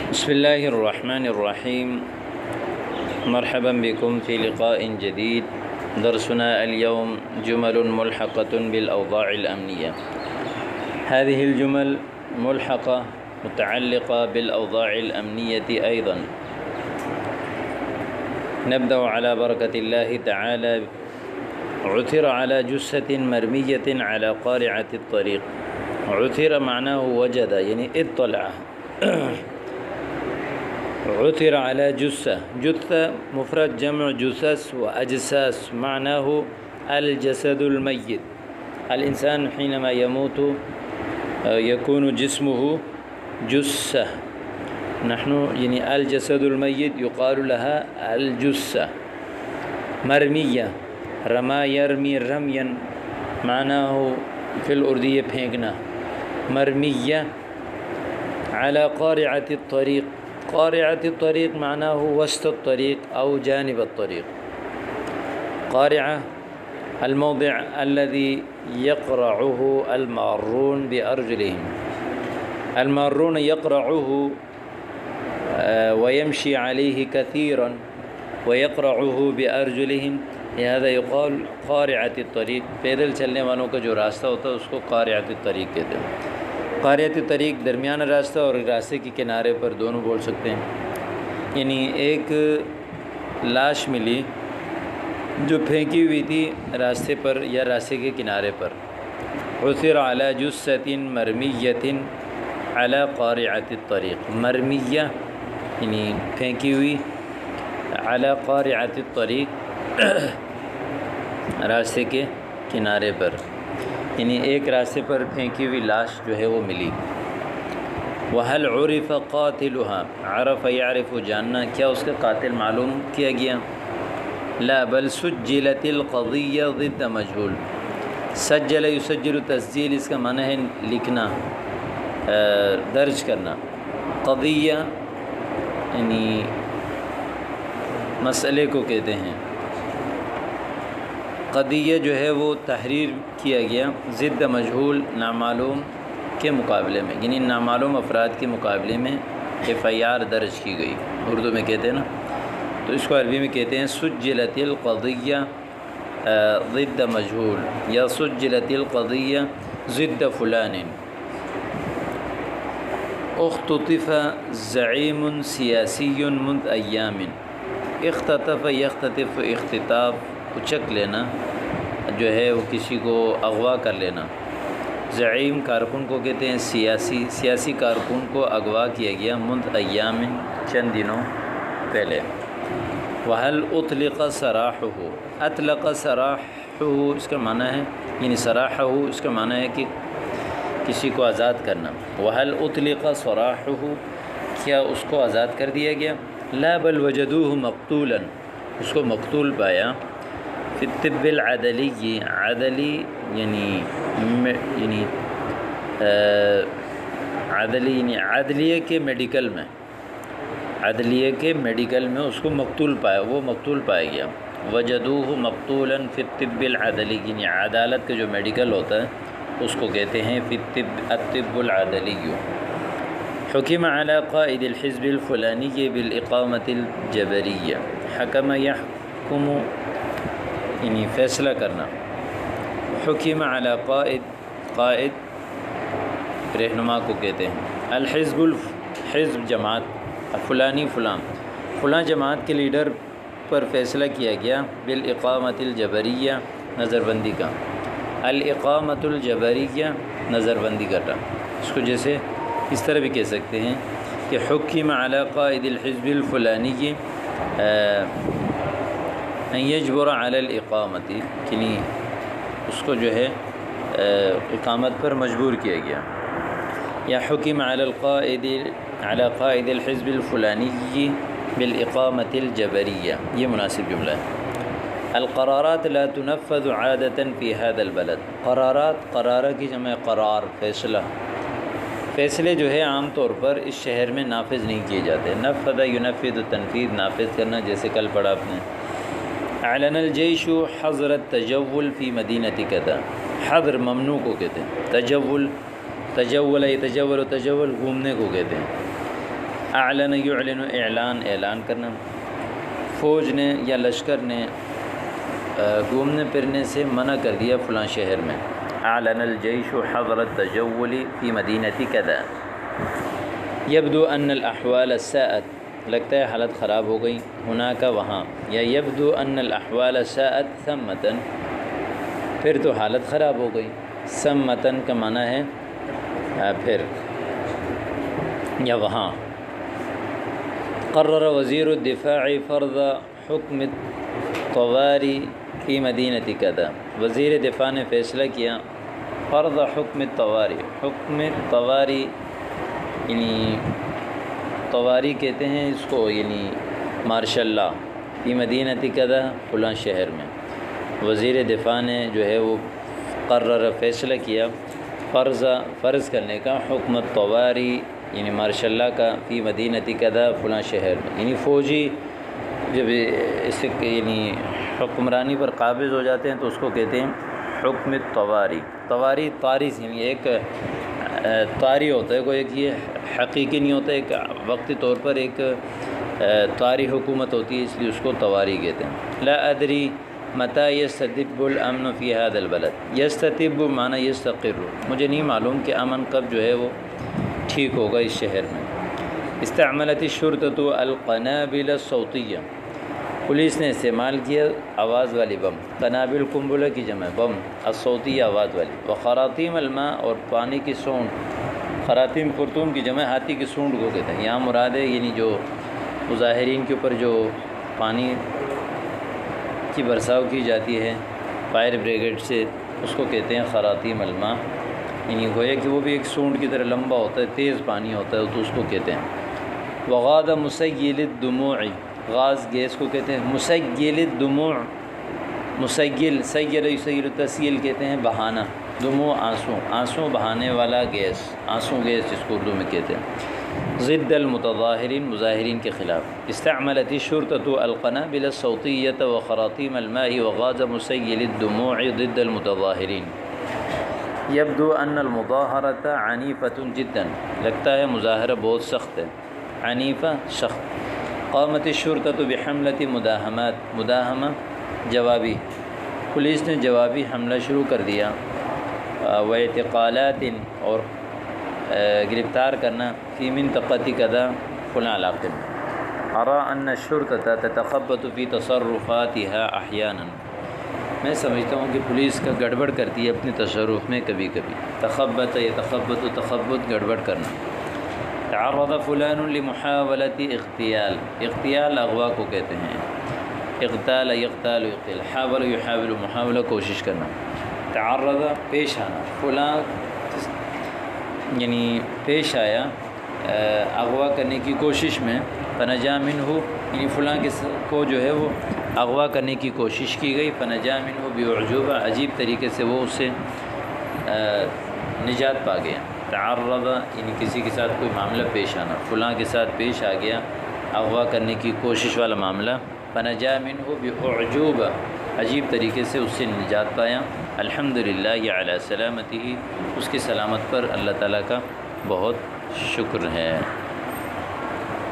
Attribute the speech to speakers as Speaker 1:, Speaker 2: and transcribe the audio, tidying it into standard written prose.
Speaker 1: بسم الله الرحمن الرحيم. مرحبا بكم في لقاء جديد. درسنا اليوم جمل ملحقة بالأوضاع الأمنية. هذه الجمل ملحقة متعلقة بالأوضاع الأمنية أيضا. نبدأ على بركة الله تعالى. عثر على جثة مرمية على قارعة الطريق. عثر معناه وجد، يعني اطلع. عثر على جثة. جثة مفرد جمع جثث وأجساس، معناه الجسد الميت. الإنسان حينما يموت يكون جسمه جثة. نحن يعني الجسد الميت يقال لها الجثة. مرمية، رما يرمي رميا، معناه في الأردية پھینکنا. مرمية على قارعة الطريق. قارعة الطريق معناه وسط الطريق أو جانب الطريق. قارعة الموضع الذي يقرعه المارون بأرجلهم. المارون يقرعه ويمشي عليه كثيرا ويقرعه بأرجلهم، لهذا يقال قارعة الطريق. پیدل چلنے والوں کا جو راستہ ہوتا ہے اس کو قارعة الطريق کہتے ہیں. قارعة الطريق درمیان راستہ اور راستے کے کنارے پر دونوں بول سکتے ہیں. یعنی ایک لاش ملی جو پھینکی ہوئی تھی راستے پر یا راستے کے کنارے پر. عثر على جثة مرمیة على قارعة الطريق. مرمیہ یعنی پھینکی ہوئی، على قارعة الطريق راستے کے کنارے پر، یعنی ایک راستے پر پھینکی ہوئی لاش جو ہے وہ ملی. وَهَلْ عُرِفَ قَاتِلُهَا. عرف يعرف جاننا، کیا اس کا قاتل معلوم کیا گیا؟ لا بل سجلت القضیہ ضد مجہول. سجل یسجل تسجیل، اس کا معنی ہے لکھنا، درج کرنا. قضیہ یعنی مسئلے کو کہتے ہیں. قضیہ جو ہے وہ تحریر کیا گیا ضد مجہول، نامعلوم کے مقابلے میں، یعنی نامعلوم افراد کے مقابلے میں FIR درج کی گئی. اردو میں کہتے ہیں نا، تو اس کو عربی میں کہتے ہیں سجلت القضیہ ضد مجہول یا سجلت القضیہ ضد فلان. اختطف زعیم سیاسی منذ ایام. اختطف یختطف، اختطاف اچک لینا جو ہے وہ کسی کو اغوا کر لینا. زعیم کارکن کو کہتے ہیں، سیاسی کارکن کو اغوا کیا گیا منذ ایام، چند دنوں پہلے. وَهَلْ أُطْلِقَ سَرَاحُهُ. اطلق سراحه اس کا معنی ہے، یعنی سراحه اس کا معنی ہے کہ کسی کو آزاد کرنا. وَهَلْ أُطْلِقَ سَرَاحُهُ، کیا اس کو آزاد کر دیا گیا؟ لا بل وجدوه مقتولا، اس کو مقتول پایا. فی الطب العدلی، عدلی یعنی عدلی یعنی عدلیہ کے میڈیکل میں، عدلیہ کے میڈیکل میں اس کو مقتول پایا، وہ مقتول پایا گیا. وجدوه مقتولا فی الطب العدلی، یعنی عدالت کا جو میڈیکل ہوتا ہے اس کو کہتے ہیں فی الطب العدلی. حکم علی قائد الحزب الفلانی بالاقامة الجبریہ. حکم یحکم یعنی فیصلہ کرنا. حکم علی قائد رہنما کو کہتے ہیں. الحزب حزب جماعت، فلانی فلاں جماعت کے لیڈر پر فیصلہ کیا گیا بالاقامة الجبریہ، نظر بندی کا. الاقامة الجبریہ، نظر بندی کا. اس کو جیسے اس طرح بھی کہہ سکتے ہیں کہ حکم علی قائد الحزب الفلانی ان یجبر علی الاقامت، یعنی اس کو جو ہے اقامت پر مجبور کیا گیا. یا حکم علی قائد الحزب الفلانی بالاقامة الجبریہ، یہ مناسب جملہ ہے. القرارات لا تنفذ عادة في هذا البلد. قرارات، قرارہ کی جمع قرار، فیصلہ. فیصلے جو ہے عام طور پر اس شہر میں نافذ نہیں کیے جاتے. نفذ ینفذ، تنفیذ نافذ کرنا، جیسے کل پڑھا آپ نے. اعلن الجیش حظر التجول فی مدینہ کذا. حظر ممنوع کو کہتے ہیں. تجول، تجول و تجول گھومنے کو کہتے ہیں. اعلن یعلن اعلان کرنا، فوج نے یا لشکر نے گھومنے پھرنے سے منع کر دیا فلاں شہر میں. اعلن الجیش حظر التجول فی مدینۃ کذا. یبدو ان الاحوال ساءت، لگتا ہے حالت خراب ہو گئی، ہناک وہاں، یا یبدو ان الاحوال ساءت ثمۃ، پھر تو حالت خراب ہو گئی. ثمۃ کا معنی ہے پھر یا وہاں. قرر وزیر الدفاع فرض حکم الطواری فی مدینۃ کذا. وزیر دفاع نے فیصلہ کیا فرض حکم الطواری. حکم الطواری یعنی طواری کہتے ہیں اس کو، یعنی مارشل لا. فی مدینۃ کذا فلاں شہر میں. وزیر دفاع نے جو ہے وہ قرر فیصلہ کیا فرض کرنے کا حکم الطواری یعنی مارشل لا کا فی مدینۃ کذا فلاں شہر میں. یعنی فوجی جب اس یعنی حکمرانی پر قابض ہو جاتے ہیں تو اس کو کہتے ہیں حکم طواری. طواری طاری یعنی ایک طاری ہوتا ہے، کوئی ایک یہ حقیقی نہیں ہوتا، ایک وقتی طور پر ایک طاری حکومت ہوتی ہے، اس لیے اس کو طواری کہتے ہیں. لا ادری متى يستتب الامن في هذا البلد. يستتب معنی یستقر، مجھے نہیں معلوم کہ امن کب جو ہے وہ ٹھیک ہوگا اس شہر میں. استعملت الشرطۃ القنابل الصوتیہ. پولیس نے استعمال کیا آواز والی بم. قنابل قنبلہ کی جمع بم، الصوتیہ آواز والی. وخراطیم الماء اور پانی کی سونڈ. خراطیم خرطوم کی جمع ہاتھی کی سونڈ کو کہتے ہیں. یہاں مراد ہے یعنی جو مظاہرین کے اوپر جو پانی کی برساؤ کی جاتی ہے فائر بریگیڈ سے، اس کو کہتے ہیں خراطیم الماء. یعنی گویا کہ وہ بھی ایک سونڈ کی طرح لمبا ہوتا ہے، تیز پانی ہوتا ہے، تو اس کو کہتے ہیں. وغاد مسیل الدموع. غاز گیس کو کہتے ہیں. مسیل الدموع، مسیل سیل یسیل تسیل کہتے ہیں بہانا. دموع آنسو بہانے والا گیس، آنسو گیس جس کو اردو میں کہتے ہیں. ضد المتظاہرین، مظاہرین کے خلاف. استعملت الشرطۃ القنابل الصوتیۃ وخراطیم الماء وغاز مسیل الدموع ضد المتظاہرین. یبدو ان المظاہرۃ عنیفۃ جدا، لگتا ہے مظاہرہ بہت سخت ہے. عنیفہ سخت. قامت الشرطۃ بحملۃ مداہمات. مداہمہ جوابی، پولیس نے جوابی حملہ شروع کر دیا. واعتقالات اور گرفتار کرنا فی منطقۃ کذا فلاں علاقے میں. ارى ان الشرطۃ تتخبط فی تصرفاتها احیانا. میں سمجھتا ہوں کہ پولیس کا گڑبڑ کرتی ہے اپنے تصرف میں کبھی کبھی. تخبط یتخبط تخبط گڑبڑ کرنا. تعرض فلان لمحاولۃ اغتیال. اغتیال اغوا کو کہتے ہیں. اغتال یغتال یغتال. حاول یحاول محاولہ کوشش کرنا. تعرض پیش آنا. فلاں یعنی پیش آیا اغوا کرنے کی کوشش میں. فنجا منہ یعنی فلاں کو جو ہے وہ اغوا کرنے کی کوشش کی گئی. فنجا منہ باعجوبہ، عجیب طریقے سے وہ اس سے نجات پا گیا. تعرض یعنی کسی کے ساتھ کوئی معاملہ پیش آنا، فلاں کے ساتھ پیش آ گیا اغوا کرنے کی کوشش والا معاملہ. فنجا منہ باعجوبہ، عجیب طریقے سے اس سے نجات پایا. الحمدللہ علی سلامتہ، اس کی سلامت پر اللہ تعالیٰ کا بہت شکر ہے.